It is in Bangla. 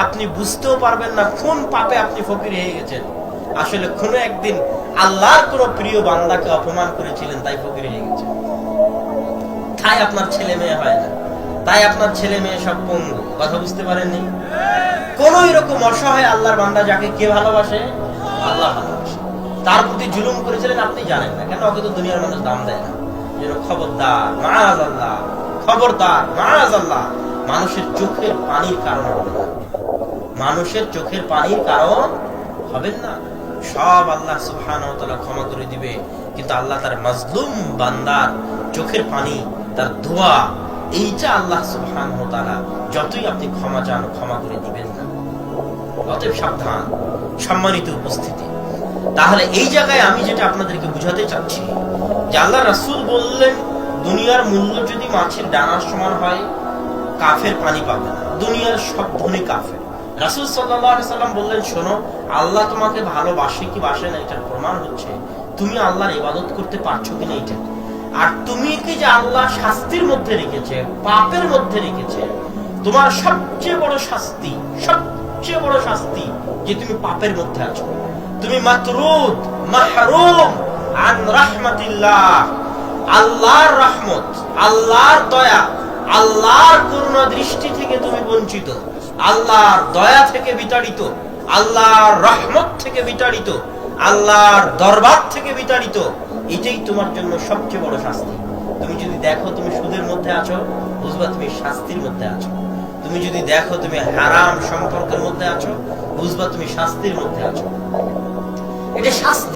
আপনি বুঝতেও পারবেন না কোন পাপে আপনি ফকির হয়ে গেছেন। আসলে কোনো একদিন আল্লাহর কোনো প্রিয় বান্দাকে অপমান করেছিলেন, তাই ফকির হয়ে গেছেন। তাই আপনার ছেলে মেয়ে হয় না, তাই আপনার ছেলে মেয়ে সব পঙ্গু। কথা বুঝতে পারেননি? কোন এরকম অসহায় আল্লাহর বান্দা যাকে কে ভালোবাসে? আল্লাহ ভালোবাসে। তার প্রতি জুলুম করেছিলেন, আপনি জানেন না কেন? ওকে তো দুনিয়ার মানুষ দাম দেয় না। যেন খবরদার, মাআযাল্লাহ, খবরদার, মাআযাল্লাহ, মানুষের চোখের পানির কারণ হবে না। মানুষের চোখের পানির কারণ হবেন না। সব আল্লাহ সুবহানাহু ওয়া তাআলা ক্ষমা করে দিবে, কিন্তু আল্লাহ তার মাজলুম বান্দার চোখের পানি, তার দোয়া, এইটা আল্লাহ সুবহানাহু ওয়া তাআলা যতই আপনি ক্ষমা চান, ক্ষমা করে দিবেন না। অতএব সাবধান। সম্মানিত উপস্থিতি, তাহলে এই জায়গায় আমি যেটা আপনাদেরকে বুঝাতে চাচ্ছি যে আল্লাহ রাসূল বললেন, দুনিয়ার মূল্য যদি মাছের ডানার সমান হয়, কাফের পানি পাবে না। দুনিয়ার সব ধনী কাফের। রাসূল সাল্লাল্লাহু আলাইহি সাল্লাম বললেন, শোনো, আল্লাহ তোমাকে ভালোবাসে কি বাসে না এটার প্রমাণ হচ্ছে তুমি আল্লাহর ইবাদত করতে পারছো কিনা এটা। আর তুমি কি যে আল্লাহ শাস্তির মধ্যে রেখেছে, পাপের মধ্যে রেখেছে, তোমার সবচেয়ে বড় শাস্তি, সবচেয়ে বড় শাস্তি যে তুমি পাপের মধ্যে আছো। তুমি মাতরুদ, মাহরুম আন রাহমাতিল্লাহ, আল্লাহর রহমত, আল্লাহর দয়া, আল্লাহর করুণা দৃষ্টি থেকে তুমি বঞ্চিত, আল্লাহর দয়া থেকে বিতাড়িত, আল্লাহর রহমত থেকে বিতাড়িত, আল্লাহর দরবার থেকে বিতাড়িত। এটাই তোমার জন্য সবচেয়ে বড় শাস্তি। তুমি যদি দেখো তুমি সুদের মধ্যে আছো, বুঝবা তুমি শাস্তির মধ্যে আছো। তুমি যদি দেখো তুমি হারাম সম্পর্কের মধ্যে আছো, বুঝবা তুমি শাস্তির মধ্যে আছো। এটা শাস্তি।